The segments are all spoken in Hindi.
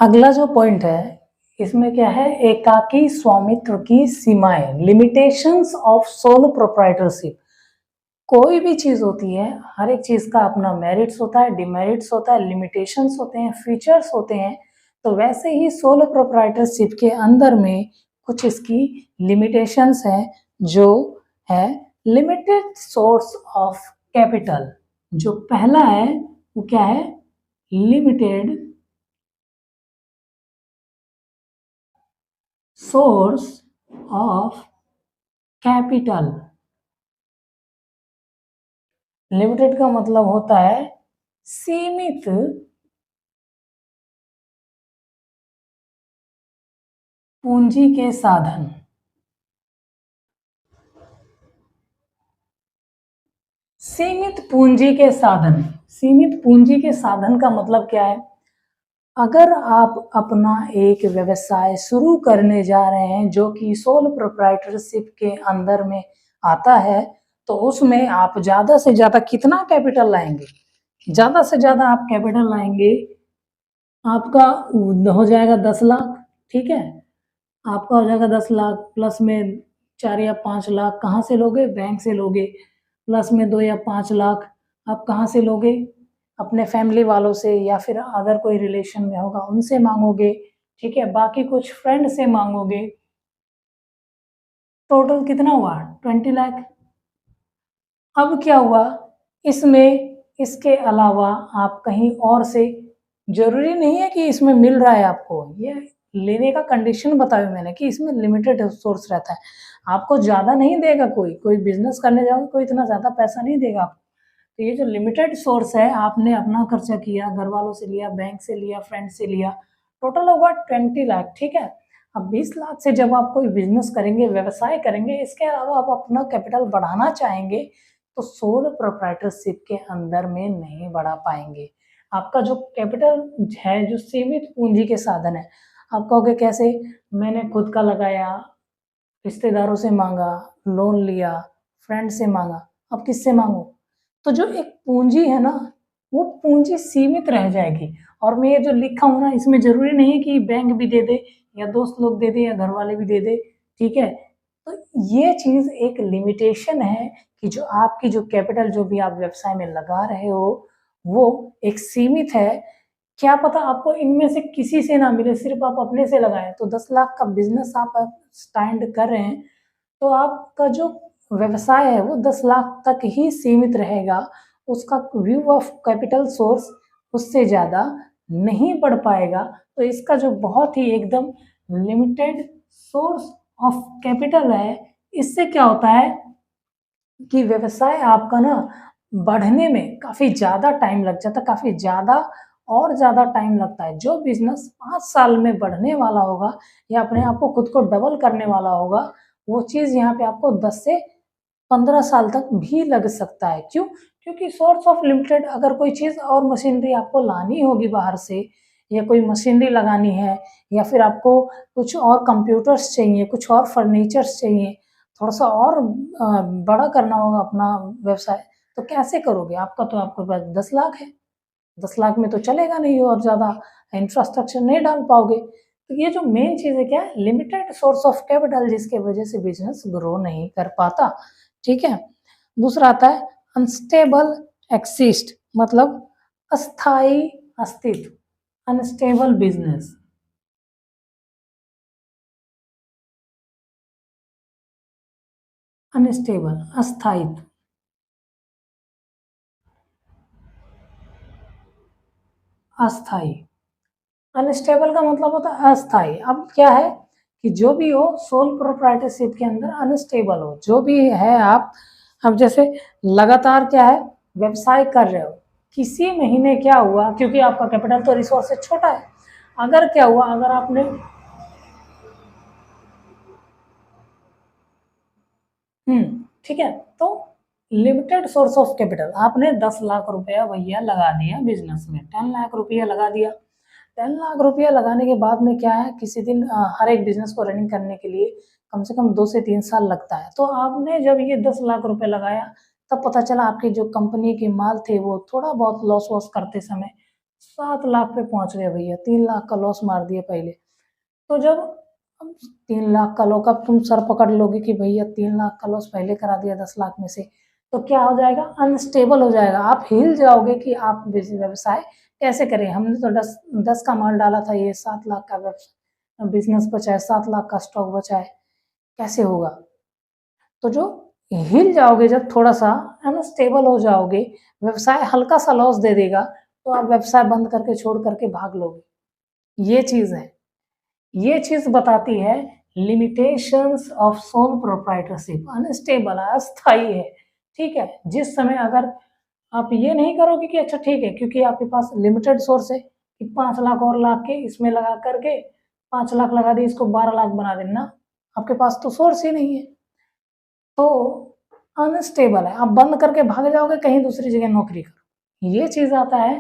अगला जो पॉइंट है इसमें क्या है, एकाकी स्वामित्व की सीमाएं, लिमिटेशंस ऑफ सोल प्रोप्राइटरशिप। कोई भी चीज होती है, हर एक चीज का अपना मेरिट्स होता है, डिमेरिट्स होता है, लिमिटेशंस होते हैं, फीचर्स होते हैं। तो वैसे ही सोल प्रोप्राइटरशिप के अंदर में कुछ इसकी लिमिटेशंस हैं, जो है लिमिटेड सोर्स ऑफ कैपिटल। जो पहला है वो क्या है, limited source of capital. Limited का मतलब होता है सीमित पूंजी के साधन। सीमित पूंजी के साधन, सीमित पूंजी के साधन का मतलब क्या है, अगर आप अपना एक व्यवसाय शुरू करने जा रहे हैं जो कि सोल प्रोप्राइटरशिप के अंदर में आता है, तो उसमें आप ज्यादा से ज्यादा कितना कैपिटल लाएंगे, ज्यादा से ज्यादा आप कैपिटल लाएंगे, आपका हो जाएगा 10 लाख। ठीक है, आपका हो जाएगा 10 लाख, प्लस में 4 या 5 लाख कहाँ से लोगे, बैंक से लोगे। प्लस में 2 या 5 लाख आप कहाँ से लोगे, अपने फैमिली वालों से, या फिर अगर कोई रिलेशन में होगा उनसे मांगोगे। ठीक है, बाकी कुछ फ्रेंड से मांगोगे। टोटल कितना हुआ, 20 लाख। अब क्या हुआ, इसमें इसके अलावा आप कहीं और से, जरूरी नहीं है कि इसमें मिल रहा है आपको, ये लेने का कंडीशन बताया मैंने कि इसमें लिमिटेड सोर्स रहता है, आपको ज्यादा नहीं देगा, कोई कोई बिजनेस करने जाओगे कोई इतना ज्यादा पैसा नहीं देगा आपको। तो ये जो लिमिटेड सोर्स है, आपने अपना खर्चा किया, घर वालों से लिया, बैंक से लिया, फ्रेंड से लिया, टोटल होगा 20 लाख। ठीक है, अब 20 लाख से जब आप कोई बिजनेस करेंगे, व्यवसाय करेंगे, इसके अलावा आप अपना कैपिटल बढ़ाना चाहेंगे, तो सोल प्रोप्राइटरशिप के अंदर में नहीं बढ़ा पाएंगे। आपका जो कैपिटल है, जो सीमित पूंजी के साधन है, आप कहोगे कैसे, मैंने खुद का लगाया, रिश्तेदारों से मांगा, लोन लिया, फ्रेंड से मांगा, अब किससे मांगो। तो जो एक पूंजी है ना, वो पूंजी सीमित रह जाएगी। और मैं ये जो लिखा हूं ना, इसमें जरूरी नहीं है कि बैंक भी दे दे, या दोस्त लोग दे दे, या घर वाले भी दे दे। ठीक है, तो ये चीज एक लिमिटेशन है कि जो आपकी जो कैपिटल जो भी आप व्यवसाय में लगा रहे हो, वो एक सीमित है। क्या पता आपको इनमें से किसी से ना मिले, सिर्फ आप अपने से लगाएं। तो 10 लाख का बिजनेस आप स्टैंड कर रहे हैं, तो आपका जो व्यवसाय है वो 10 लाख तक ही सीमित रहेगा, उसका व्यू ऑफ कैपिटल सोर्स उससे ज़्यादा नहीं बढ़ पाएगा। तो इसका जो बहुत ही एकदम लिमिटेड सोर्स ऑफ कैपिटल है, इससे क्या होता है कि व्यवसाय आपका ना बढ़ने में काफ़ी ज़्यादा टाइम लग जाता है, काफ़ी ज़्यादा और ज़्यादा टाइम लगता है। जो बिज़नेस 5 साल में बढ़ने वाला होगा या अपने आप को खुद को डबल करने वाला होगा, वो चीज़ यहाँ पे आपको 10 से 15 साल तक भी लग सकता है। क्यों? क्योंकि सोर्स ऑफ लिमिटेड, अगर कोई चीज़ और मशीनरी आपको लानी होगी बाहर से, या कोई मशीनरी लगानी है, या फिर आपको कुछ और कंप्यूटर्स चाहिए, कुछ और फर्नीचर्स चाहिए, थोड़ा-सा और बड़ा करना होगा अपना व्यवसाय, तो कैसे करोगे? आपके पास 10 लाख है, 10 लाख में तो चलेगा नहीं, और ज़्यादा इंफ्रास्ट्रक्चर नहीं डाल पाओगे। तो ये जो मेन चीज़ है क्या है, लिमिटेड सोर्स ऑफ कैपिटल, जिसके वजह से बिज़नेस ग्रो नहीं कर पाता। ठीक है? दूसरा आता है अनस्टेबल एक्सिस्ट, मतलब अस्थाई अस्तित्व, अनस्टेबल बिज़नेस। अनस्टेबल, अस्थायित्व, अस्थाई। अनस्टेबल का मतलब होता है अस्थाई। अब क्या है कि जो भी हो सोल प्रोप्राइटरशिप के अंदर अनस्टेबल हो, जो भी है आप। अब जैसे लगातार क्या है, व्यवसाय कर रहे हो, किसी महीने क्या हुआ, क्योंकि आपका कैपिटल तो रिसोर्सेज छोटा है, अगर क्या हुआ, अगर आपने ठीक है, तो लिमिटेड सोर्स ऑफ कैपिटल, आपने 10 लाख रुपया भैया लगा दिया बिजनेस में, 10 लाख रुपया लगा दिया। 10 लाख रुपया लगाने के बाद में क्या है, किसी दिन हर एक बिजनेस को रनिंग करने के लिए कम से कम 2 से 3 साल लगता है। तो आपने जब ये 10 लाख रुपया लगाया, तब पता चला आपकी जो कंपनी के माल थे वो थोड़ा बहुत लॉस वॉस करते समय 7 लाख पे पहुंच गए भैया, 3 लाख का लॉस मार दिया पहले। तो जब 3 लाख का लॉस, अब तुम सर पकड़ लोगे कि भैया 3 लाख का लॉस पहले करा दिया 10 लाख में से, तो क्या हो जाएगा, अनस्टेबल हो जाएगा। आप हिल जाओगे कि आप व्यवसाय कैसे करें। हमने तो 10 का माल डाला था, ये 7 लाख का बिजनेस बचा है, 7 लाख का स्टॉक बचा है, कैसे होगा। तो जो हिल जाओगे जब, थोड़ा सा अनस्टेबल हो जाओगे, व्यवसाय हल्का सा लॉस दे देगा, तो आप व्यवसाय बंद करके छोड़ करके भाग लोगे। ये चीज है, ये चीज बताती है limitations of sole proprietorship. Unstable है, अस्थाई है, ठीक है। जिस समय अगर आप ये नहीं करोगे कि अच्छा ठीक है, क्योंकि आपके पास लिमिटेड सोर्स है कि 5 लाख और ला के इसमें लगा करके 5 लाख लगा दिए, इसको 12 लाख बना देना, आपके पास तो सोर्स ही नहीं है, तो अनस्टेबल है। आप बंद करके भाग जाओगे कहीं दूसरी जगह नौकरी करो। ये चीज आता है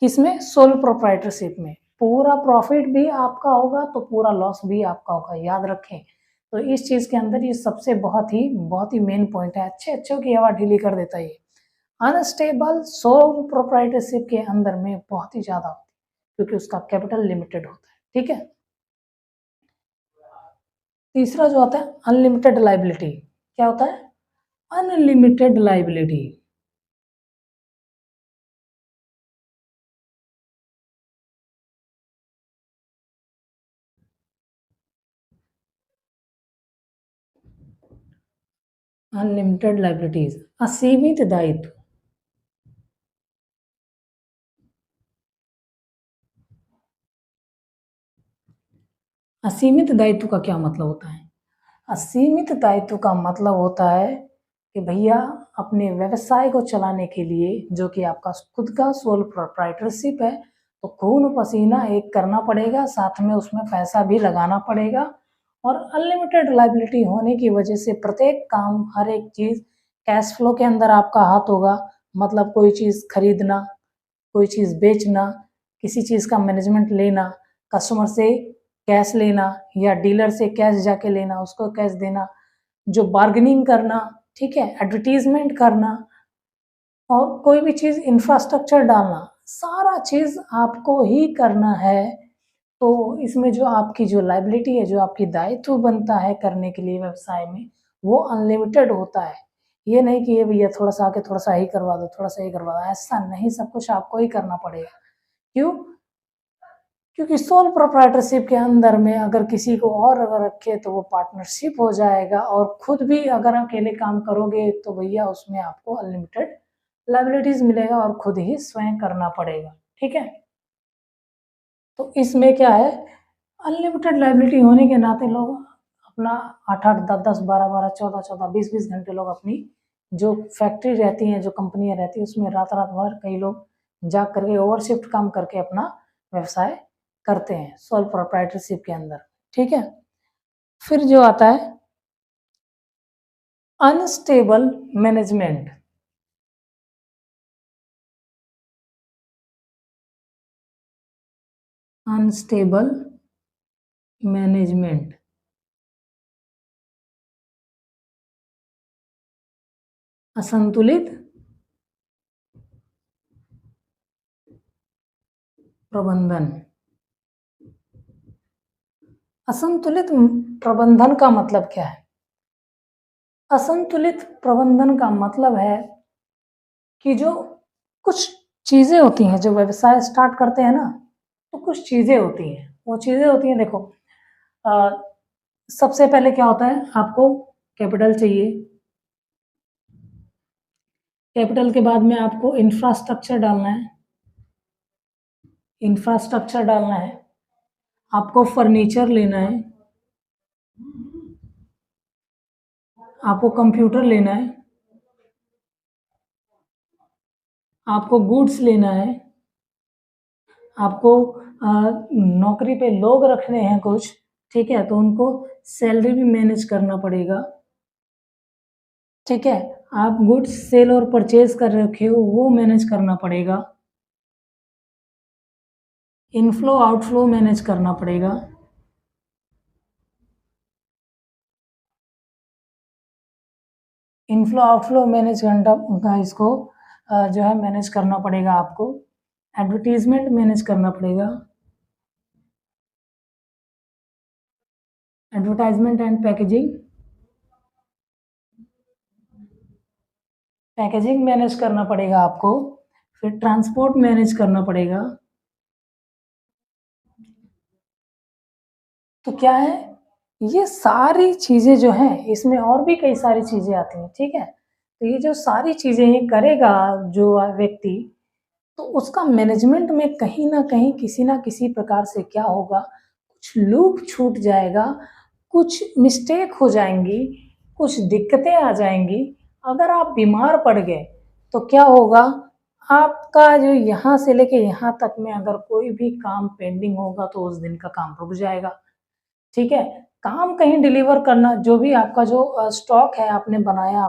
किसमें, सोल प्रोप्राइटरशिप में। पूरा प्रॉफिट भी आपका होगा तो पूरा लॉस भी आपका होगा, याद रखें। तो इस चीज के अंदर ये सबसे बहुत ही मेन पॉइंट है। अच्छे अच्छों की हवा ढीली कर देता है ये। अनस्टेबल सोल प्रोप्राइटरशिप के अंदर में बहुत ही ज्यादा होती है, क्योंकि उसका कैपिटल लिमिटेड होता है, ठीक है। तीसरा जो आता है अनलिमिटेड लाइबिलिटी। क्या होता है, अनलिमिटेड लाइबिलिटी। अनलिमिटेड लाइबिलिटीज, असीमित दायित्व। असीमित दायित्व का क्या मतलब होता है, असीमित दायित्व का मतलब होता है कि भैया अपने व्यवसाय को चलाने के लिए, जो कि आपका खुद का सोल प्रोप्राइटरशिप है, तो खून पसीना एक करना पड़ेगा, साथ में उसमें पैसा भी लगाना पड़ेगा। और अनलिमिटेड लाइबिलिटी होने की वजह से प्रत्येक काम, हर एक चीज कैश फ्लो के अंदर आपका हाथ होगा। मतलब कोई चीज खरीदना, कोई चीज बेचना, किसी चीज का मैनेजमेंट लेना, कस्टमर से कैश लेना या डीलर से कैश जाके लेना, उसको कैश देना, जो बार्गेनिंग करना, ठीक है, एडवर्टीजमेंट करना, और कोई भी चीज इंफ्रास्ट्रक्चर डालना, सारा चीज आपको ही करना है। तो इसमें जो आपकी जो लाइबिलिटी है, जो आपकी दायित्व बनता है करने के लिए व्यवसाय में, वो अनलिमिटेड होता है। ये नहीं कि ये भैया थोड़ा सा आके थोड़ा सा ही करवा दो, थोड़ा सा ही करवा दो, ऐसा नहीं, सब कुछ आपको ही करना पड़ेगा। क्यों, क्योंकि सोल प्रोप्राइटरशिप के अंदर में अगर किसी को और अगर रखे तो वो पार्टनरशिप हो जाएगा, और खुद भी अगर अकेले काम करोगे तो भैया उसमें आपको अनलिमिटेड लाइबिलिटीज मिलेगा और खुद ही स्वयं करना पड़ेगा, ठीक है। तो इसमें क्या है, अनलिमिटेड लाइबिलिटी होने के नाते लोग अपना 8-8, 10-10, 12-12, 14-14, 20-20 घंटे लोग अपनी जो फैक्ट्री रहती हैं, जो कंपनियां रहती हैं, उसमें रात रात भर कई लोग जाग करके ओवर शिफ्ट काम करके अपना व्यवसाय करते हैं सोल प्रोप्राइटरशिप के अंदर, ठीक है। फिर जो आता है अनस्टेबल मैनेजमेंट। अनस्टेबल मैनेजमेंट, असंतुलित प्रबंधन। असंतुलित प्रबंधन का मतलब क्या है, असंतुलित प्रबंधन का मतलब है कि जो कुछ चीजें होती हैं, जो व्यवसाय स्टार्ट करते हैं ना, तो कुछ चीजें होती हैं, वो चीजें होती हैं, देखो अ, सबसे पहले क्या होता है, आपको कैपिटल चाहिए। कैपिटल के बाद में आपको इंफ्रास्ट्रक्चर डालना है, इंफ्रास्ट्रक्चर डालना है, आपको फर्नीचर लेना है, आपको कंप्यूटर लेना है, आपको गुड्स लेना है, आपको नौकरी पे लोग रखने हैं कुछ, ठीक है, तो उनको सैलरी भी मैनेज करना पड़ेगा, ठीक है। आप गुड्स सेल और परचेज कर रखे हो, वो मैनेज करना पड़ेगा, इनफ्लो आउटफ्लो मैनेज करना पड़ेगा, इनफ्लो आउटफ्लो मैनेज करना, इसको जो है मैनेज करना पड़ेगा आपको। एडवर्टाइजमेंट मैनेज करना पड़ेगा, advertisement and packaging, packaging manage करना पड़ेगा आपको, फिर ट्रांसपोर्ट मैनेज करना पड़ेगा। तो क्या है, ये सारी चीज़ें जो हैं इसमें और भी कई सारी चीज़ें आती हैं, ठीक है। तो ये जो सारी चीज़ें ये करेगा जो व्यक्ति, तो उसका मैनेजमेंट में कहीं न कहीं किसी न किसी प्रकार से क्या होगा, कुछ लूप छूट जाएगा, कुछ मिस्टेक हो जाएँगी, कुछ दिक्कतें आ जाएँगी। अगर आप बीमार पड़ गए, तो क्या होगा, आपका जो यहाँ से लेके यहाँ तक में अगर कोई भी काम पेंडिंग होगा, तो उस दिन का काम रुक जाएगा। ठीक है? काम कहीं डिलीवर करना, जो भी आपका जो स्टॉक है आपने बनाया,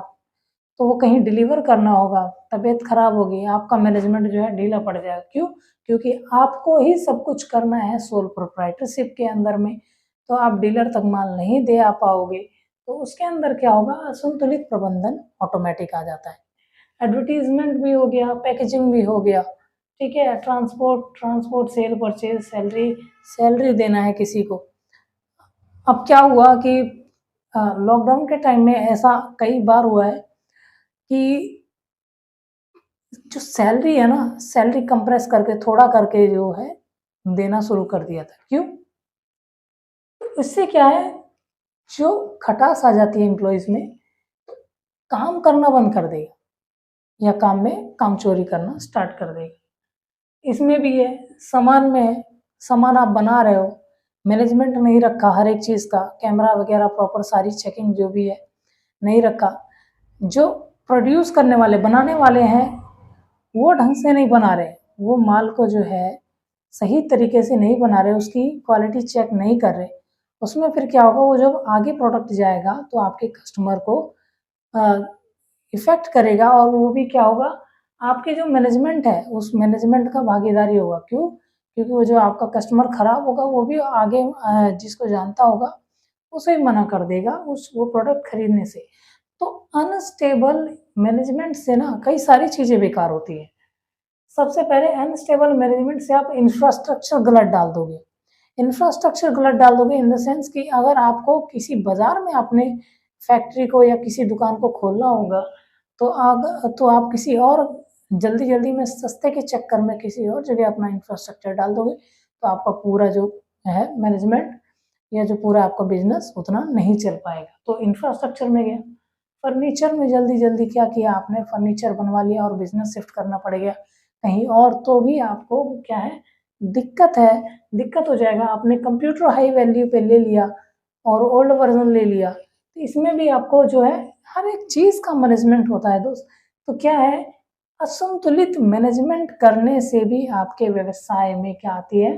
तो वो कहीं डिलीवर करना होगा, तबीयत खराब होगी, आपका मैनेजमेंट जो है ढीला पड़ जाएगा। क्यों? क्योंकि आपको ही सब कुछ करना है सोल प्रोप्राइटरशिप के अंदर में, तो आप डीलर तक माल नहीं दे आ पाओगे, तो उसके अंदर क्या होगा, असंतुलित प्रबंधन ऑटोमेटिक आ जाता है। एडवर्टाइज़मेंट भी हो गया, पैकेजिंग भी हो गया, ठीक है? Transport transport, cell purchase, salary salary देना है किसी को। अब क्या हुआ कि लॉकडाउन के टाइम में ऐसा कई बार हुआ है कि जो सैलरी है ना, सैलरी कंप्रेस करके थोड़ा करके जो है देना शुरू कर दिया था। क्यों? इससे क्या है, जो खटास आ जाती है एम्प्लॉइज़ में, काम करना बंद कर देगा या काम में कामचोरी करना स्टार्ट कर देगा। इसमें भी है, सामान में है, सामान आप बना रहे हो, मैनेजमेंट नहीं रखा हर एक चीज़ का, कैमरा वगैरह प्रॉपर सारी चेकिंग जो भी है, नहीं रखा। जो प्रोड्यूस करने वाले, बनाने वाले हैं, वो ढंग से नहीं बना रहे, वो माल को जो है सही तरीके से नहीं बना रहे, उसकी क्वालिटी चेक नहीं कर रहे। उसमें फिर क्या होगा, वो जब आगे प्रोडक्ट जाएगा तो आपके कस्टमर को इफ़ेक्ट करेगा, और वो भी क्या होगा, आपके जो मैनेजमेंट है उस मैनेजमेंट का भागीदारी होगा। क्यों? क्योंकि वो जो आपका कस्टमर खराब होगा, वो भी आगे जिसको जानता होगा उसे ही मना कर देगा उस वो प्रोडक्ट खरीदने से। तो अनस्टेबल मैनेजमेंट से ना कई सारी चीज़ें बेकार होती हैं। सबसे पहले अनस्टेबल मैनेजमेंट से आप इंफ्रास्ट्रक्चर गलत डाल दोगे। इंफ्रास्ट्रक्चर गलत डाल दोगे इन द सेंस कि अगर आपको किसी बाज़ार में अपने फैक्ट्री को या किसी दुकान को खोलना होगा, तो आप किसी और जल्दी-जल्दी में सस्ते के चक्कर में किसी और जगह अपना इंफ्रास्ट्रक्चर डाल दोगे, तो आपका पूरा जो है मैनेजमेंट या जो पूरा आपका बिज़नेस उतना नहीं चल पाएगा। तो इंफ्रास्ट्रक्चर में गया। फर्नीचर में जल्दी-जल्दी क्या किया आपने, फर्नीचर बनवा लिया और बिज़नेस शिफ्ट करना पड़ गया कहीं और, तो भी आपको क्या है, दिक्कत है, दिक्कत हो जाएगा। आपने कंप्यूटर हाई वैल्यू पे ले लिया और ओल्ड वर्ज़न ले लिया, तो इसमें भी आपको जो है हर एक चीज़ का मैनेजमेंट होता है दोस्त। तो क्या है, असंतुलित मैनेजमेंट करने से भी आपके व्यवसाय में क्या आती है,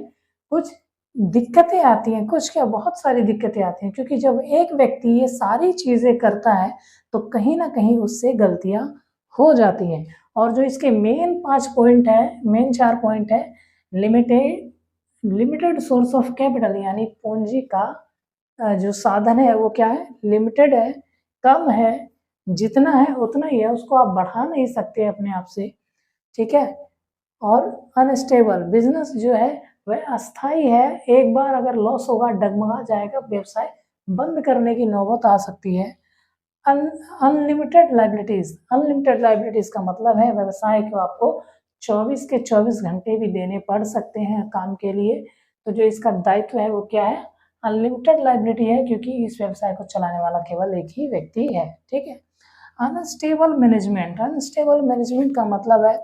कुछ दिक्कतें आती हैं, कुछ क्या बहुत सारी दिक्कतें आती हैं, क्योंकि जब एक व्यक्ति ये सारी चीज़ें करता है, तो कहीं न कहीं उससे गलतियाँ हो जाती हैं। और जो इसके मेन 5 पॉइंट है, मेन 4 पॉइंट है, limited limited source of capital, यानी पूँजी का जो साधन है वो क्या है, लिमिटेड है, कम है, जितना है उतना ही है, उसको आप बढ़ा नहीं सकते अपने आप से, ठीक है? और अनस्टेबल बिज़नेस जो है वह अस्थाई है, एक बार अगर लॉस होगा, डगमगा जाएगा व्यवसाय, बंद करने की नौबत आ सकती है। अन अनलिमिटेड लायबिलिटीज़ का मतलब है व्यवसाय को आपको 24 के 24 घंटे भी देने पड़ सकते हैं काम के लिए। तो जो इसका दायित्व है वो क्या है, अनलिमिटेड लायबिलिटी है, क्योंकि इस व्यवसाय को चलाने वाला केवल एक ही व्यक्ति है, ठीक है। अनस्टेबल मैनेजमेंट का मतलब है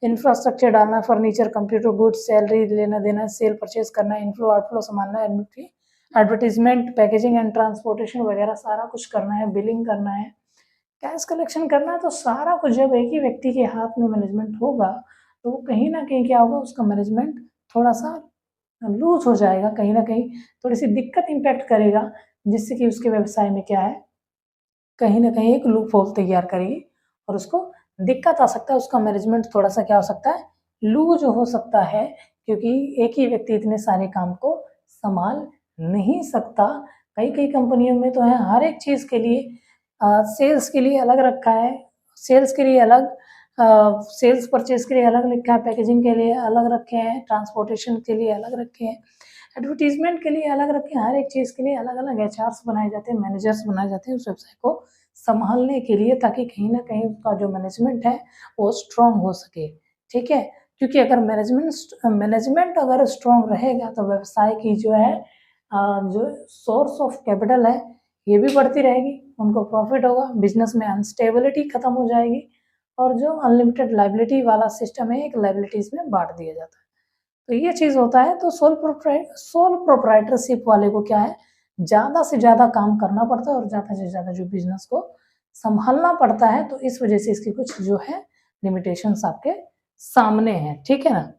इंफ्रास्ट्रक्चर डालना, फर्नीचर, कंप्यूटर, गुड्स, सैलरी लेना-देना, सेल परचेज़ करना, इनफ्लो आउटफ्लो संभालना, inventory, advertisement, packaging and transportation वगैरह सारा कुछ करना है, बिलिंग करना है, कैश कलेक्शन करना है। तो सारा कुछ जब एक ही व्यक्ति के हाथ में मैनेजमेंट होगा, तो वो कहीं न कहीं क्या होगा, उसका मैनेजमेंट थोड़ा-सा लूज़ हो जाएगा, कहीं न कहीं थोड़ी-सी दिक्कत इम्पैक्ट करेगा, जिससे कि उसके व्यवसाय में क्या है, कहीं न कहीं एक लूप होल तैयार करेगी और उसको दिक्कत आ सकता है, उसका मैनेजमेंट थोड़ा-सा क्या हो सकता है, लूज़ हो सकता है, क्योंकि एक ही व्यक्ति इतने सारे काम को सँभाल नहीं सकता। कई-कई कंपनियों में तो है हर एक चीज़ के लिए सेल्स के लिए अलग रखा है, सेल्स के लिए अलग, सेल्स परचेज के लिए अलग लिखा है, पैकेजिंग के लिए अलग रखे हैं, ट्रांसपोर्टेशन के लिए अलग रखे हैं, एडवर्टीजमेंट के लिए अलग रखे हैं, हर एक चीज़ के लिए अलग-अलग एचआर्स बनाए जाते हैं, मैनेजर्स बनाए जाते हैं उस व्यवसाय को संभालने के लिए, ताकि कहीं न कहीं उसका जो मैनेजमेंट है वो स्ट्रॉन्ग हो सके, ठीक है? क्योंकि अगर मैनेजमेंट अगर स्ट्रॉन्ग रहेगा तो व्यवसाय की जो है जो सोर्स ऑफ कैपिटल है ये भी बढ़ती रहेगी, उनको प्रॉफिट होगा, बिजनेस में अनस्टेबिलिटी खत्म हो जाएगी और जो अनलिमिटेड लायबिलिटी वाला सिस्टम है एक लायबिलिटीज में बांट दिया जाता है। तो ये चीज़ होता है। तो सोल प्रोप्राइटरशिप वाले को क्या है, ज़्यादा से ज़्यादा काम करना पड़ता है और ज़्यादा से ज़्यादा जो बिजनेस को संभालना पड़ता है, तो इस वजह से इसकी कुछ जो है लिमिटेशंस आपके सामने हैं, ठीक है ना?